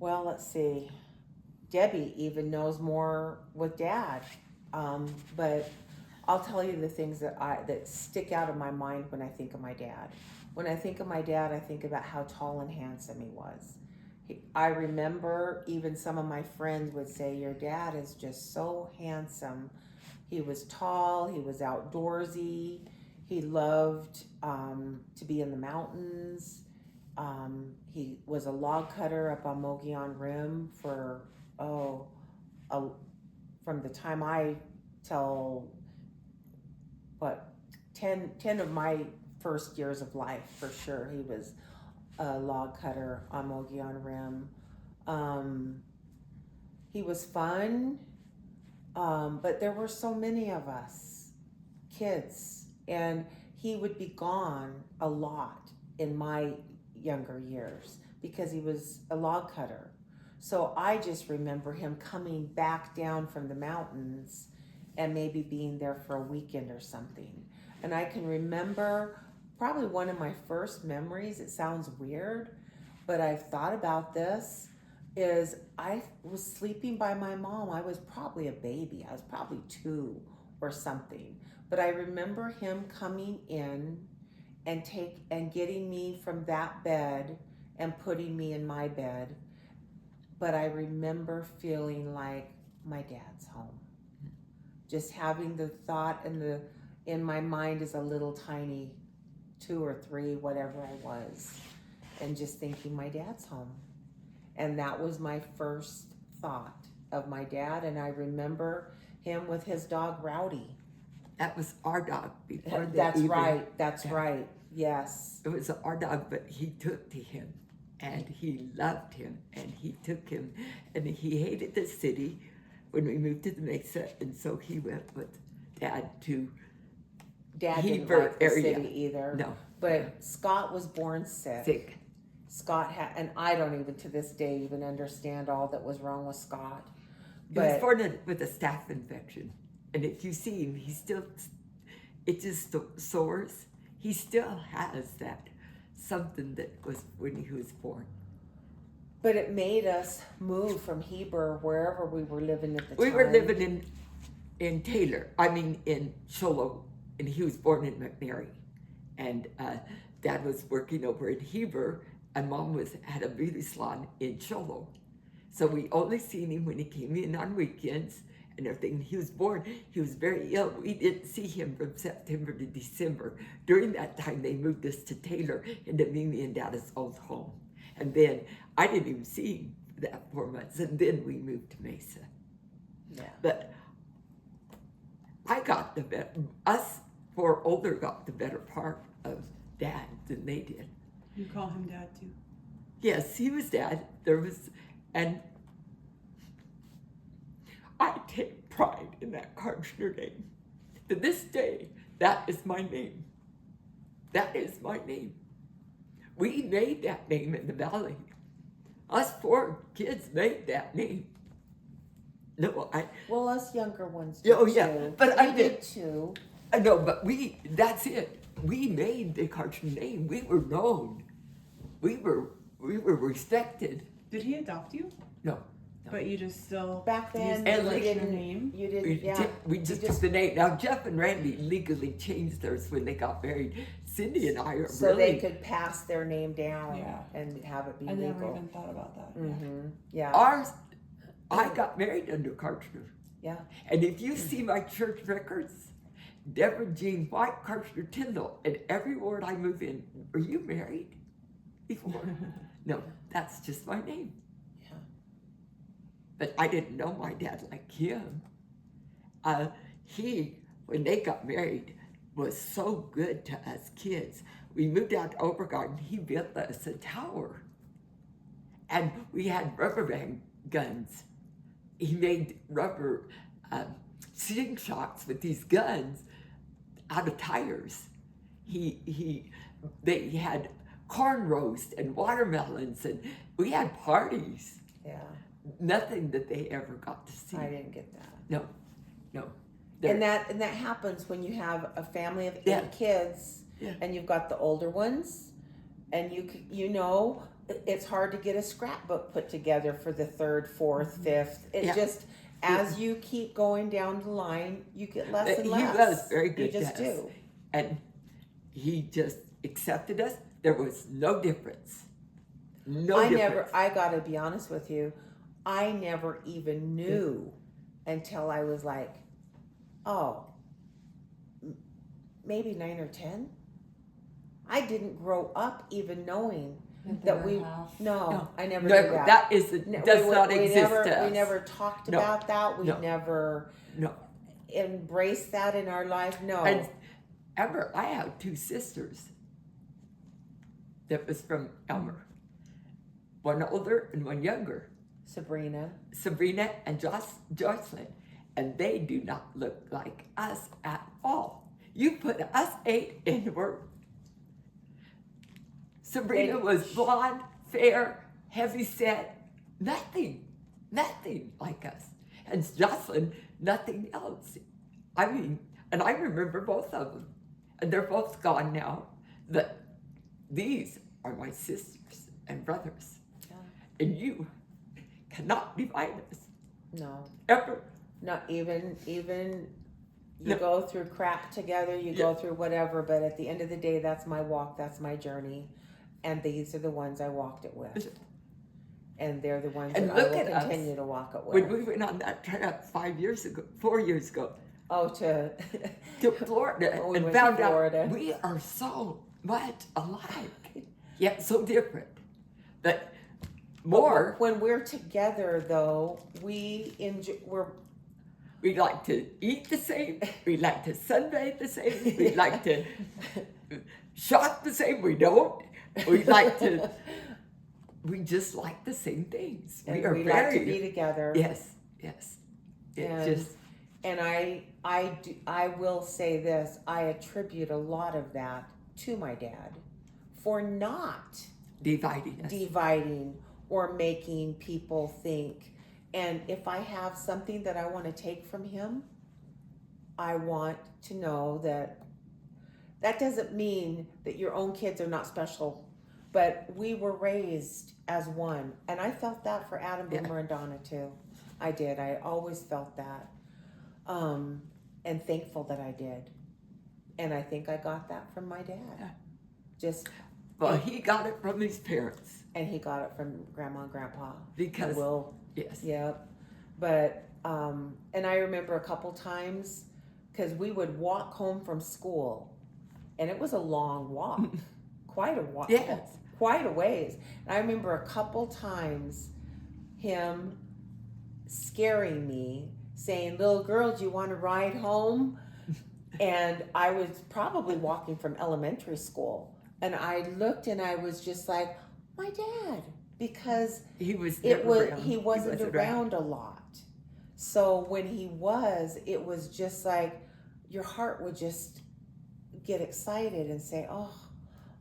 Well, let's see. Debbie even knows more with Dad. But I'll tell you the things that stick out of my mind when I think of my dad. When I think of my dad, I think about how tall and handsome he was. I remember even some of my friends would say, "Your dad is just so handsome." He was tall. He was outdoorsy. He loved to be in the mountains. He was a log cutter up on Mogollon Rim for oh, a, from the time I tell what 10 of my first years of life for sure. He was a log cutter on Mogollon Rim. Um, he was fun, but there were so many of us kids, and he would be gone a lot in my younger years because he was a log cutter. So I just remember him coming back down from the mountains and maybe being there for a weekend or something. And I can remember probably one of my first memories, it sounds weird, but I've thought about this, is I was sleeping by my mom. I was probably a baby. I was probably 2 or something. But I remember him coming in and getting me from that bed and putting me in my bed. But I remember feeling like my dad's home. Just having the thought in my mind as a little tiny 2 or 3, whatever I was, and just thinking my dad's home. And that was my first thought of my dad. And I remember him with his dog Rowdy. That was our dog before they That's even, right. That's right. Yes. It was our dog, but he took to him, and he loved him, and he took him, and he hated the city when we moved to the Mesa, and so he went with Dad to Dad didn't Heber like the area. city either. No. But Scott was born sick. Sick. Scott had, and I don't even to this day even understand all that was wrong with Scott. He was born with a staph infection, and if you see him, he still, it just sores. He still has that something that was when he was born. But it made us move from Heber, wherever we were living at the time. We were living in Taylor, in Cholo, and he was born in McNary. And Dad was working over in Heber, and Mom had a beauty salon in Cholo. So we only seen him when he came in on weekends and everything. He was born, he was very ill. We didn't see him from September to December. During that time, they moved us to Taylor into Mimi and Dada's old home. And then I didn't even see him for that 4 months, and then we moved to Mesa. Yeah. But I got the better, us 4 older got the better part of Dad than they did. You call him Dad too? Yes, he was Dad. And I take pride in that Kartchner name. To this day, that is my name. That is my name. We made that name in the valley. Us 4 kids made that name. No, Well, us younger ones did too. But I did too. I know, but that's it. We made the Kartchner name. We were known. We were respected. Did he adopt you? No. But you just still Back then, used and the like- Kartchner name? You didn't, We just took the name. Now, Jeff and Randy legally changed theirs when they got married. Cindy and I are so really... they could pass their name down Yeah. and have it be I legal. never even thought about that. Yeah. Ours, I got married under Kartchner. Yeah. And if you see my church records, Deborah Jean White, Kartchner Tyndall, and every word I move in, are you married before? No, that's just my name. Yeah. But I didn't know my dad like him. He, when they got married, was so good to us kids. We moved out to Obergarden. He built us a tower. And we had rubber band guns. He made rubber slingshots with these guns out of tires. They had corn roast and watermelons, and we had parties. Yeah. Nothing that they ever got to see. I didn't get that. No. And that happens when you have a family of 8 Yeah. kids, Yeah. and you've got the older ones, and you know it's hard to get a scrapbook put together for the third, fourth, fifth. It Yeah. just, as you keep going down the line, you get less and less. He was very good You just to us. do. And he just accepted us. There was no difference. I gotta be honest with you, I never even knew until I was like, oh, maybe 9 or 10. I didn't grow up even knowing that we. No, I never knew that. That is does not exist. We never talked about that. We never embraced that in our life. No. And Amber, I have 2 sisters that was from Elmer. One older and one younger. Sabrina and Jocelyn. And they do not look like us at all. You put us 8 in work. Sabrina was blonde, fair, heavy set, nothing like us. And Jocelyn, nothing else. I mean, and I remember both of them. And they're both gone now. But these are my sisters and brothers. Yeah. And you cannot divide us. No. Ever. Not even you go through crap together, you go through whatever, but at the end of the day, that's my walk, that's my journey. And these are the ones I walked it with. And they're the ones that I will continue to walk it with. When we went on that trip 4 years ago. Oh, to Florida we and went to found Florida. out we are so much alike, yet so different. But more. When we're together, though, we like to eat the same. We like to sunbathe the same. We like to shop the same. We don't. We just like the same things. And we like to be together. Yes. And I will say this, I attribute a lot of that to my dad for not dividing or making people think. And if I have something that I want to take from him, I want to know that doesn't mean that your own kids are not special, but we were raised as one. And I felt that for Adam, Boomer, and Donna too. I did. I always felt that. And thankful that I did. And I think I got that from my dad. He got it from his parents. And he got it from Grandma and Grandpa. Because yes. Yep. But and I remember a couple times because we would walk home from school, and it was a long walk, quite a walk, quite a ways. And I remember a couple times him scaring me, saying, "Little girl, do you want to ride home?" And I was probably walking from elementary school, and I looked and I was just like, "My dad." Because he wasn't around a lot. So when he was, it was just like your heart would just get excited and say, "Oh,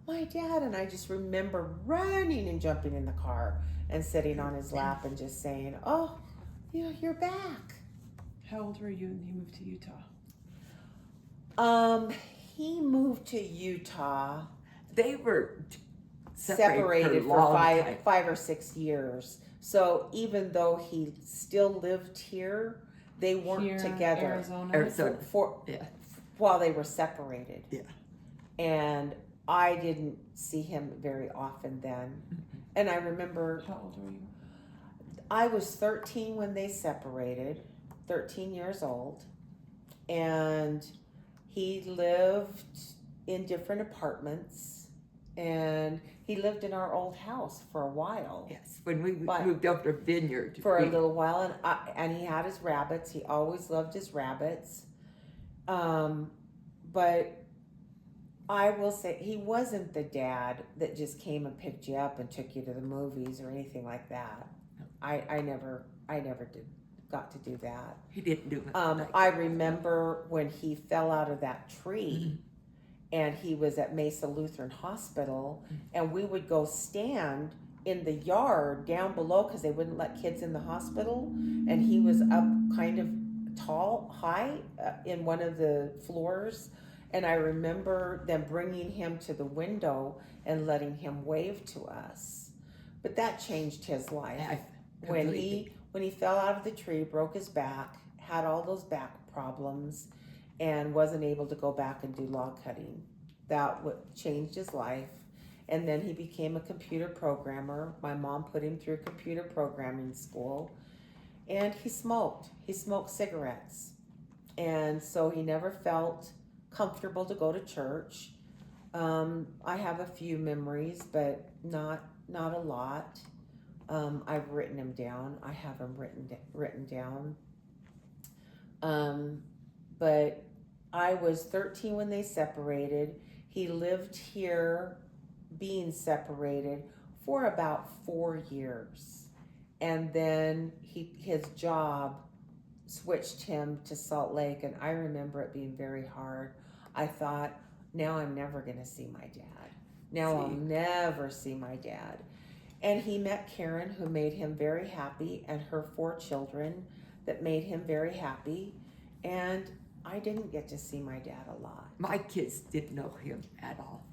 my dad." And I just remember running and jumping in the car and sitting on his lap and just saying, "Oh, you're back." How old were you when he moved to Utah? He moved to Utah. They were separated for 5 or 6 years. So even though he still lived here, they weren't together. Arizona. While they were separated. Yeah. And I didn't see him very often then. And I remember. How old were you? I was 13 when they separated, 13 years old. And he lived in different apartments. And he lived in our old house for a while. Yes, when we moved up to Vineyard. For a little while, and he had his rabbits. He always loved his rabbits. But I will say, he wasn't the dad that just came and picked you up and took you to the movies or anything like that. I never got to do that. He didn't do it. I remember when he fell out of that tree. And he was at Mesa Lutheran Hospital, and we would go stand in the yard down below because they wouldn't let kids in the hospital. And he was up kind of high in one of the floors. And I remember them bringing him to the window and letting him wave to us. But that changed his life. I when completely. he fell out of the tree, broke his back, had all those back problems, and wasn't able to go back and do log cutting. That changed his life. And then he became a computer programmer. My mom put him through computer programming school, and he smoked. He smoked cigarettes, and so he never felt comfortable to go to church. I have a few memories, but not a lot. I've written them down. I have them written down. But I was 13 when they separated. He lived here, being separated, for about 4 years, and then his job switched him to Salt Lake, and I remember it being very hard. I thought, now I'm never going to see my dad. Now I'll never see my dad. And he met Karen, who made him very happy, and her 4 children that made him very happy. And I didn't get to see my dad a lot. My kids didn't know him at all.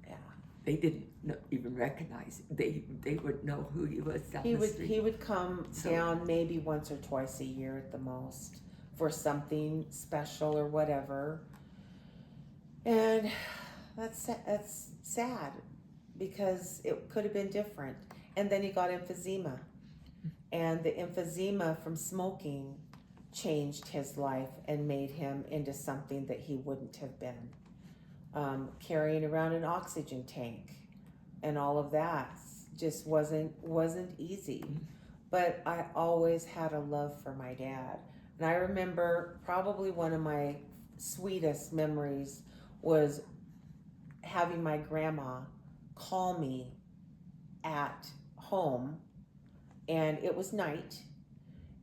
Yeah. They didn't even recognize him. They would know who he was down the street. He would come down maybe once or twice a year at the most for something special or whatever. And that's sad, because it could have been different. And then he got emphysema, and the emphysema from smoking changed his life and made him into something that he wouldn't have been. Carrying around an oxygen tank and all of that just wasn't easy. But I always had a love for my dad. And I remember probably one of my sweetest memories was having my grandma call me at home, and it was night,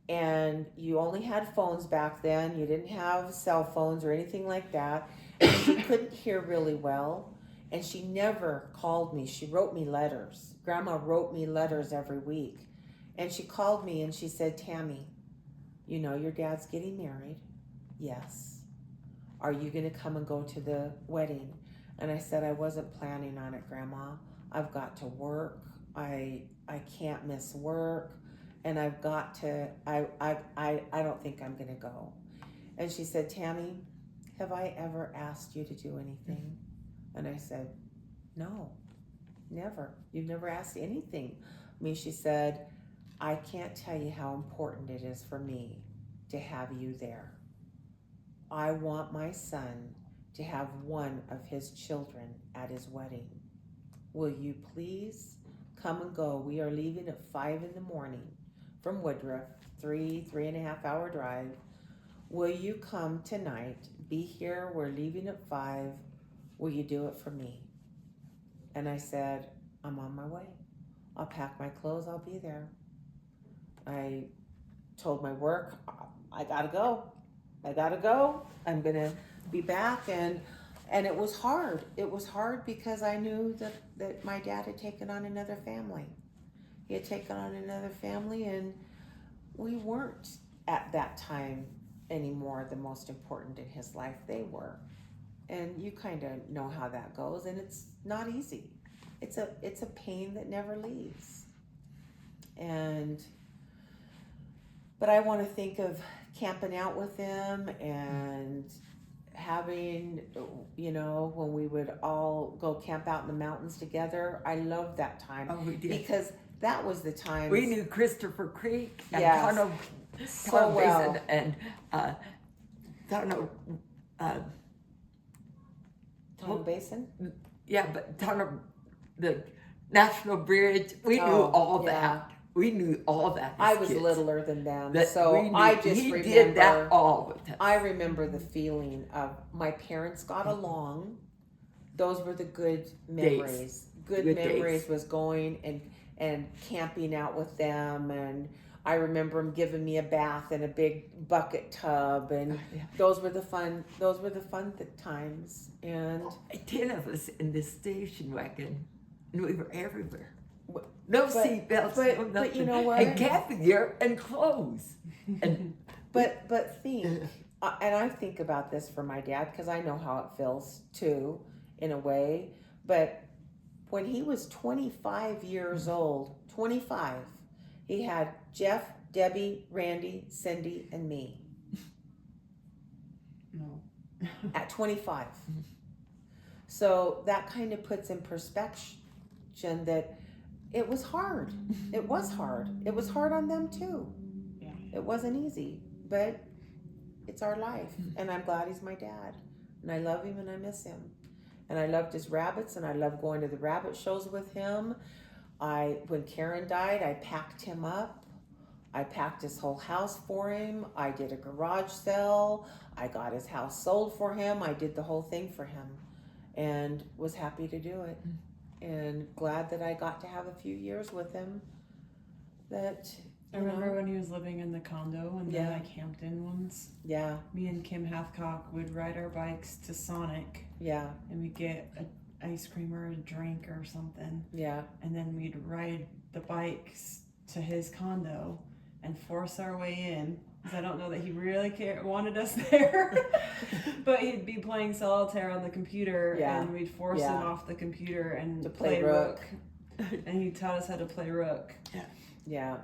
and you only had phones back then. You didn't have cell phones or anything like that, and she couldn't hear really well, and she never called me. She wrote me letters. Grandma wrote me letters every week, and she called me and she said, Tammy, you know your dad's getting married? Yes. Are you going to come and go to the wedding? And I said, I wasn't planning on it, Grandma. I've got to work. I can't miss work, and I've got to, I don't think I'm going to go. And she said, Tammy, have I ever asked you to do anything? And I said, no, never. You've never asked anything. I mean, she said, I can't tell you how important it is for me to have you there. I want my son to have one of his children at his wedding. Will you please come and go? We are leaving at 5 a.m. from Woodruff, 3.5 hour drive. Will you come tonight? Be here. We're leaving at 5. Will you do it for me? And I said, I'm on my way. I'll pack my clothes. I'll be there. I told my work, I gotta go. I'm gonna be back, and it was hard. It was hard because I knew that my dad had taken on another family. He had taken on another family, and we weren't at that time anymore the most important in his life. They were. And you kind of know how that goes, and it's not easy. It's a pain that never leaves. But I want to think of camping out with them and having, when we would all go camp out in the mountains together. I loved that time. Oh, we did. Because that was the time. We knew Christopher Creek and Yes. Tono So well. Basin and Tono. Tono Basin? Yeah, but Tono, the National Bridge. We knew all yeah. that. We knew all that. I as was kids. littler than them, That so we knew. I just he remember. did that all with us. I remember the feeling of my parents got along. Those were the good memories. Good memories days. was going and camping out with them, and I remember them giving me a bath in a big bucket tub, and those were the fun times. And 10 of us in this station wagon, and we were everywhere. No seatbelts, no nothing. But you know what? And camping gear and clothes. And But think, and I think about this for my dad because I know how it feels too, in a way. But When he was 25 years old, 25, he had Jeff, Debbie, Randy, Cindy, and me No. at 25. So that kind of puts in perspective that it was hard. It was hard. It was hard on them too. Yeah. It wasn't easy, but it's our life. And I'm glad he's my dad. And I love him and I miss him. And I loved his rabbits and I loved going to the rabbit shows with him. When Karen died, I packed him up. I packed his whole house for him. I did a garage sale. I got his house sold for him. I did the whole thing for him and was happy to do it. And glad that I got to have a few years with him. That I remember when he was living in the condo in the Yeah. like Hampton ones. Yeah, Me and Kim Hathcock would ride our bikes to Sonic yeah, and we'd get an ice cream or a drink or something. yeah. And then we'd ride the bikes to his condo and force our way in. Because I don't know that he really wanted us there. But he'd be playing solitaire on the computer Yeah. and we'd force Yeah. him off the computer and To play Rook. And he taught us how to play Rook. Yeah.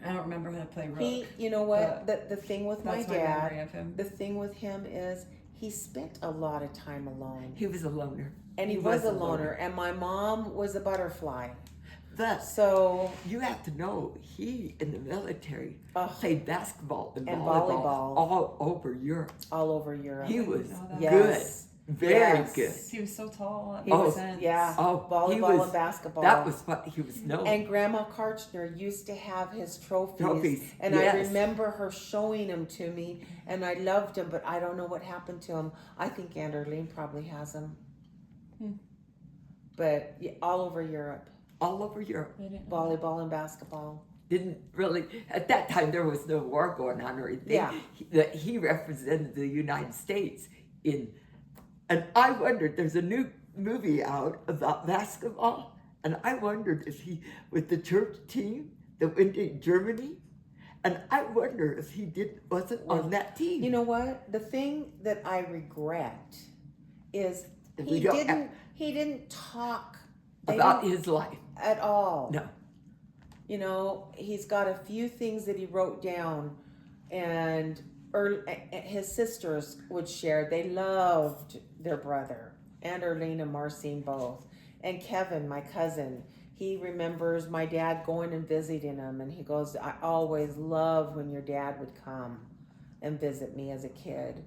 I don't remember how to play Rook. You know what? The thing with my That's my memory dad, of him. the thing with him is he spent a lot of time alone. He was a loner. And he was a loner. And my mom was a butterfly. Thus, So, you have to know, he in the military ugh, played basketball and And volleyball, volleyball. all over Europe. all over Europe. He was know that. Yes. good, very Yes. good. He was so tall at He was, 1%. yeah, Oh, he volleyball was- and basketball. That was what he was known. And Grandma Kartchner used to have his Trophies, and I yes. remember her showing them to me, and I loved them, but I don't know what happened to them. I think Aunt Erlene probably has them. But yeah, all over Europe, All over Europe. I didn't know volleyball and basketball. Didn't really, at that time there was no war going on or anything. Yeah. He represented the United States and I wondered, there's a new movie out about basketball, and I wondered if he, with the church team that went to Germany, and I wonder if he wasn't on that team. You know what? The thing that I regret is We he don't didn't talk they about didn't- his life. at all. No. You know, he's got a few things that he wrote down, and his sisters would share. They loved their brother, and Erlene and Marcine both. And Kevin, my cousin, he remembers my dad going and visiting him, and he goes, I always loved when your dad would come and visit me as a kid.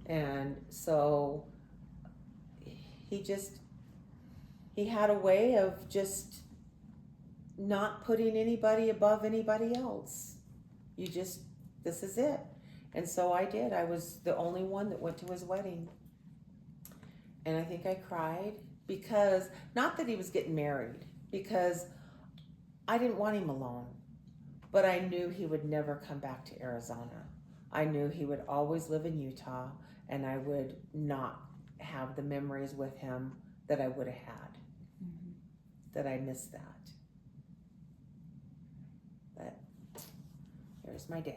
And so he had a way of just not putting anybody above anybody else. This is it. And so I did. I was the only one that went to his wedding. And I think I cried because, not that he was getting married, because I didn't want him alone. But I knew he would never come back to Arizona. I knew he would always live in Utah, and I would not have the memories with him that I would have had. That I missed that. But there's my dad.